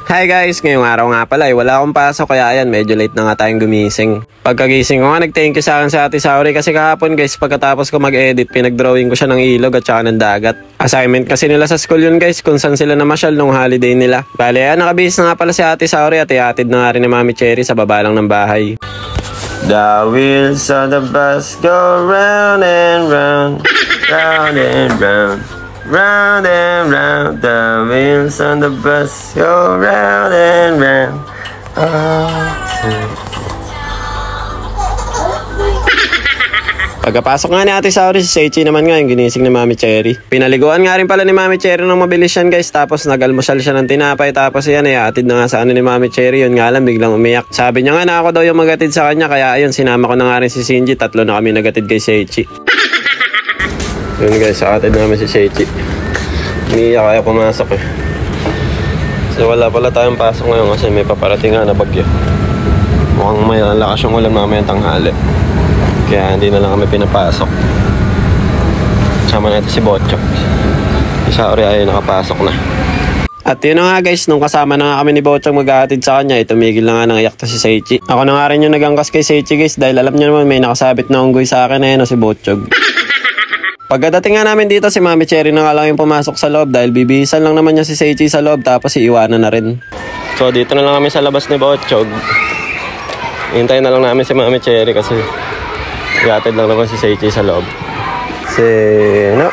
Hi guys, ngayong araw nga pala wala akong pasok kaya ayan medyo late na nga tayong gumising. Pagkagising ko nga nag-thank you sa akin sa Ate Saori kasi kahapon guys pagkatapos ko mag-edit pinag-drawing ko siya ng ilog at saka ng dagat. Assignment kasi nila sa school yun guys kung saan sila namasyal nung holiday nila. Bale ayan nakabihis na nga pala si Ate Saori at iatid na nga rin ni Mami Cherry sa baba lang ng bahay. The wheels of the bus go round and round, round and round. Round and round, the wheels on the bus go round and round. Pagkapasok nga ni Ate Saori, si Seichi naman nga yung ginising ni Mami Cherry. Pinaliguan nga rin pala ni Mami Cherry ng mabilis yan guys. Tapos nag-almusal siya ng tinapay. Tapos yan ay atid na nga sa ano ni Mami Cherry. Yun nga lang biglang umiyak. Sabi niya nga na ako daw yung magatid sa kanya. Kaya ayun sinama ko na nga rin si Shinji. Tatlo na kami nagatid kay Seichi. Yun guys, atid namin si Seichi. Umiiyak kaya pumasok eh. So wala pala tayong pasok ngayon kasi may paparating nga na bagyo. Mukhang may lakas yung ulan mamayang tanghali. Kaya hindi na lang kami pinapasok. Sama natin si Botchok. Si Saori ay nakapasok na. At yun na nga guys, nung kasama na nga kami ni Botchok maghahatid sa kanya, tumigil na nga nang iyak to si Seichi. Ako na nga rin yung nagangkas kay Seichi guys dahil alam niyo naman may nakasabit na unggoy sa akin na yun si Botchok. Pagkadating nga namin dito, si Mami Cherry na nga lang yung pumasok sa loob dahil bibihisan lang naman niya si Seichi sa loob tapos iiwanan na rin. So dito na lang kami sa labas ni Botchog. Hintayin na lang namin si Mami Cherry kasi iatid lang naman si Seichi sa loob. Sino?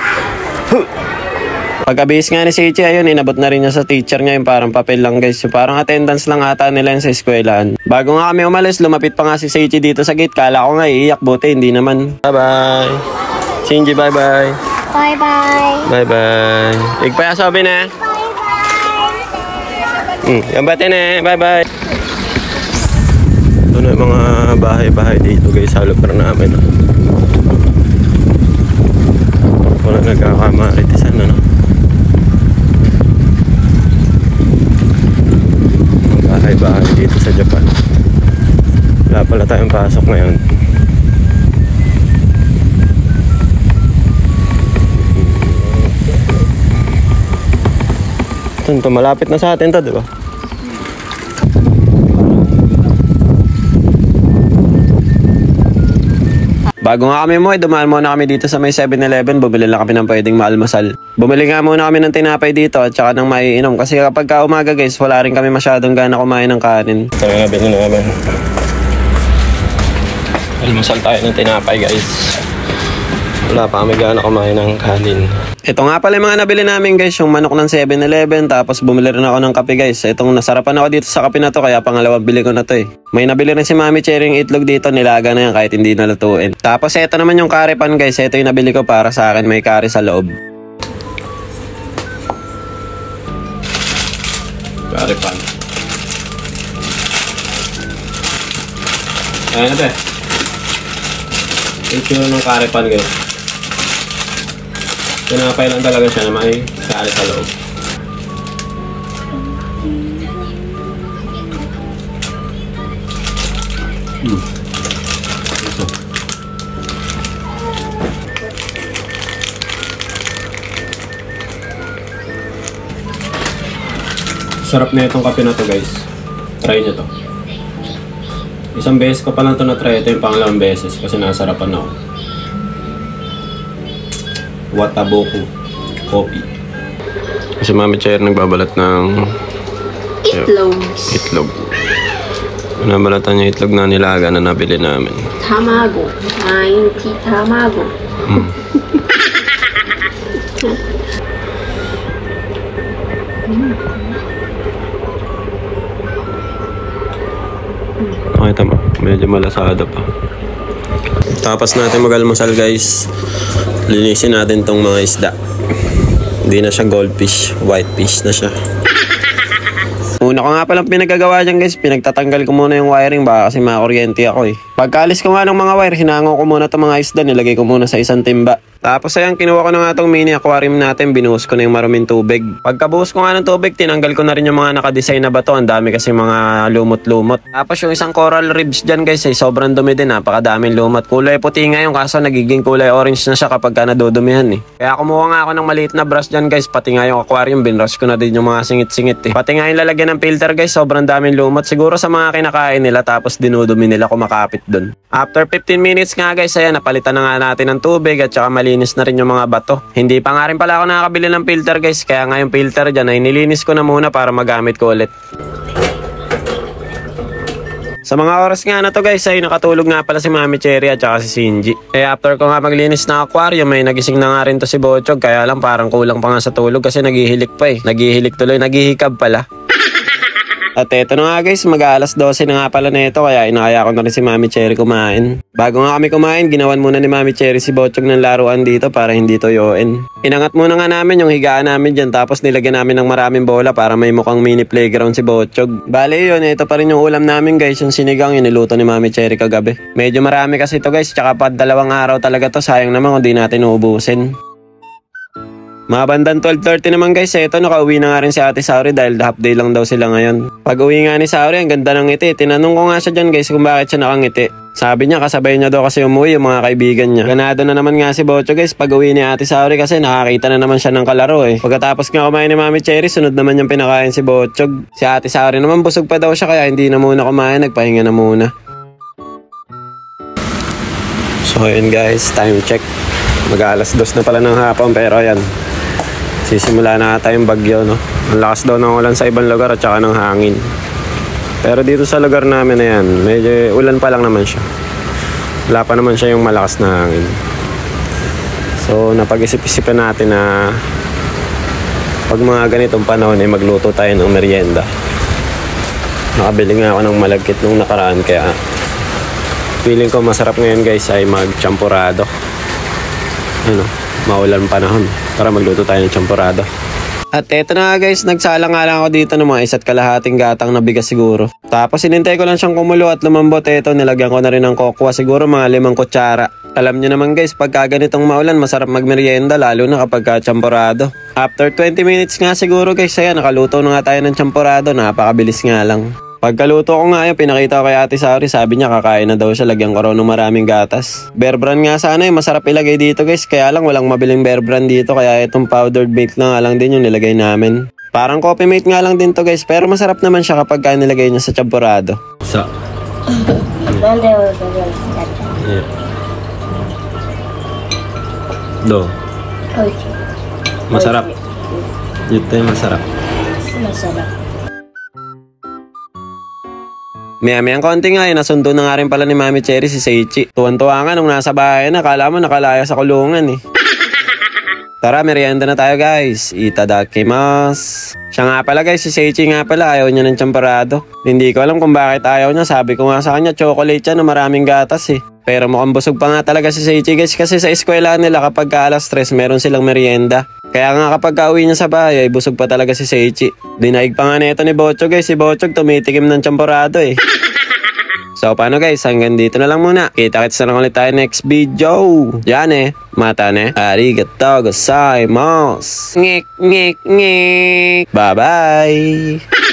Pagkabihis nga ni Seichi, ayun, inabot na rin niya sa teacher niya yung parang papel lang guys. So, parang attendance lang ata nila yun sa eskwelahan. Bago nga kami umalis, lumapit pa nga si Seichi dito sa gate. Kala ko nga iiyak, buti hindi naman. Bye-bye! Shinji, bye-bye. Bye-bye. Bye-bye. Igpaya sabi na. Gambate na. Bye-bye. Ito na yung mga bahay-bahay dito guys sa lugar namin. Wala nagkakamaritisan na no. Mga bahay-bahay dito sa Japan. Wala pala tayong pasok ngayon. Ito, malapit na sa atin to, di ba? Bago nga kami dumaan muna kami dito sa may 7-Eleven, bumili lang kami ng pwedeng maalmasal. Bumili nga muna kami ng tinapay dito at saka ng maiinom kasi kapag umaga guys, wala rin kami masyadong gana kumain ng kanin. Ito nga, bilhin na naman. Almasal tayo ng tinapay guys. Wala pa kami gana kumain ng kanin. Ito nga pala yung mga nabili namin guys, yung manok ng 7-Eleven, tapos bumili rin ako ng kape guys. Itong nasarapan ako dito sa kape na to, kaya pangalawang bili ko na to eh. May nabili rin si Mami Cherry yung itlog dito, nilaga na yan kahit hindi nalutuin. Tapos ito naman yung curry pan guys, ito yung nabili ko para sa akin, may curry sa loob. Curry pan. Ayan na ito yung curry pan guys. Tinapay lang talaga siya na may kari sa loob. Sarap na itong kape na to guys. Try nyo to. Isang beses ko pa lang to na-try. Ito yung pangalawang beses kasi nasarapan ako. Wataboku coffee. Kasi Mami Cherry nagbabalat ng itlog. Binabalatan niya itlog na nilaga na nabili namin. Tamago. Ainti tamago. Okay, tama. Medyo malasada pa. Tapos natin mag-almusal guys. Linisin natin tong mga isda. Hindi na siya goldfish, whitefish na siya. Una ko nga palang pinagagawa dyan guys, pinagtatanggal ko muna yung wiring baka kasi makakuryente ako eh. Pagkaalis ko nga ng mga wire, hinango ko muna itong mga isda, nilagay ko muna sa isang timba. Tapos ayan, kinuha ko na nga tong mini aquarium natin, binuhos ko na yung maruming tubig. Pagkabuhos ko nga ng tubig, tinanggal ko na rin yung mga nakadesign na bato. Ang dami kasi mga lumot-lumot. Tapos yung isang coral ribs dyan guys ay sobrang dumi din, napakadaming lumot. Kulay puti nga yung kaso nagiging kulay orange na siya kapag ka nadudumihan eh. Kaya kumuha nga ako ng maliit na brush dyan guys, pati nga yung aquarium, binrush ko na din yung mga singit-singit eh. Pati nga yung lalagyan ng filter guys, sobrang daming lumot. Siguro sa mga kinakain nila tapos dinudumi nila kumakapit dun. After 15 minutes nga guys, ayan, napalitan na nga natin ng tubig at saka malinis na rin yung mga bato. Hindi pa nga rin pala ako nakakabili ng filter guys, kaya nga yung filter dyan ay nilinis ko na muna para magamit ko ulit. Sa mga oras nga na to guys ay nakatulog nga pala si Mami Cherry at saka si Shinji. After ko nga maglinis ng aquarium ay nagising na nga rin to si Bochog, kaya lang parang kulang pa nga sa tulog kasi naghihilik pa eh. Naghihilik tuloy, naghihikab pala. At eto na nga guys, mag-aalas 12 na nga pala na ito, kaya inakaya ko na rin si Mami Cherry kumain. Bago nga kami kumain, ginawan muna ni Mami Cherry si Bochog ng laruan dito para hindi toyoin. Inangat muna nga namin yung higaan namin dyan, tapos nilagyan namin ng maraming bola para may mukhang mini playground si Bochog. Bale yun, ito pa rin yung ulam namin guys, yung sinigang yung niluto ni Mami Cherry kagabi. Medyo marami kasi ito guys, tsaka pa 2 araw talaga to, sayang naman kung di natin uubusin. Mga bandang 12:30 naman guys, eto nakauwi na nga rin si Ate Sauri dahil half day lang daw sila ngayon. Pag uwi nga ni Sauri, ang ganda ng ngiti. Tinanong ko nga siya dyan guys kung bakit siya nakangiti. Sabi niya kasabay niya daw kasi umuwi yung mga kaibigan niya. Ganado na naman nga si Bocho guys pag uwi ni Ate Sauri kasi nakakita na naman siya ng kalaro eh. Pagkatapos nga kumain ni Mami Cherry, sunod naman yung pinakain si Bochog. Si Ate Sauri naman busog pa daw siya kaya hindi na muna kumain, nagpahinga na muna. So yun guys, time check. Mag-alas 2 na pala ng hapon pero ayan. Sisimula na ata yung bagyo, no? Ang lakas daw ng ulan sa ibang lugar at saka ng hangin. Pero dito sa lugar namin na yan, medyo ulan pa lang naman siya. Wala pa naman siya yung malakas na hangin. So, napag-isip-isipan natin na pag mga ganitong panahon ay magluto tayo ng merienda. Nakabili nga ako ng malagkit nung nakaraan kaya feeling ko masarap ngayon guys ay mag-champurado. Ano? Maulan panahon para magluto tayo ng champurado. At eto na nga guys, nagsala nga lang ako dito ng mga 1.5 gatang na bigas siguro. Tapos inintay ko lang siyang kumulo at lumambot. Eto, nilagyan ko na rin ng kokwa, siguro mga 5 kutsara. Alam nyo naman guys, pagka ganitong maulan, masarap magmerienda lalo na kapag champurado. After 20 minutes nga siguro guys, ayan, nakaluto na nga tayo ng champurado, napakabilis nga lang. Pagkaluto ko nga yun, pinakita ko kay Ate Sauri, sabi niya kakain na daw siya, lagyan ko raw ng maraming gatas. Bear Brand nga sana yung masarap ilagay dito guys, kaya lang walang mabiling Bear Brand dito, kaya itong powdered milk na nga lang din yung nilagay namin. Parang coffee mate nga lang din to guys, pero masarap naman siya kapag nilagay niya sa champurado. Yeah. Do. Masarap. Ito yung masarap. Masarap. Maya-mayang konti nga nasundo na nga rin pala ni Mami Cherry si Seichi. Tuwan-tuwa nga nung nasa bahay na, kala mo nakalaya sa kulungan eh. Tara, merienda na tayo guys. Itadakimasu. Siya nga pala guys, si Seichi nga pala, ayaw niya ng champurado. Hindi ko alam kung bakit ayaw niya, sabi ko nga sa kanya chocolate siya na maraming gatas eh. Pero mukhang busog pa nga talaga si Seichi guys kasi sa eskwela nila kapag alas 3 meron silang merienda. Kaya nga kapag uwi niya sa bahay, busog pa talaga si Seichi. Dinaig pa nga nito ni Bochog guys, si Bochog tumitikim ng champurado eh. So paano guys, hanggang dito na lang muna. Kita-kits na lang ulit tayo next video. Yan eh, mata ne. Arigatou gozaimasu. Ngek ngek ngek. Bye bye.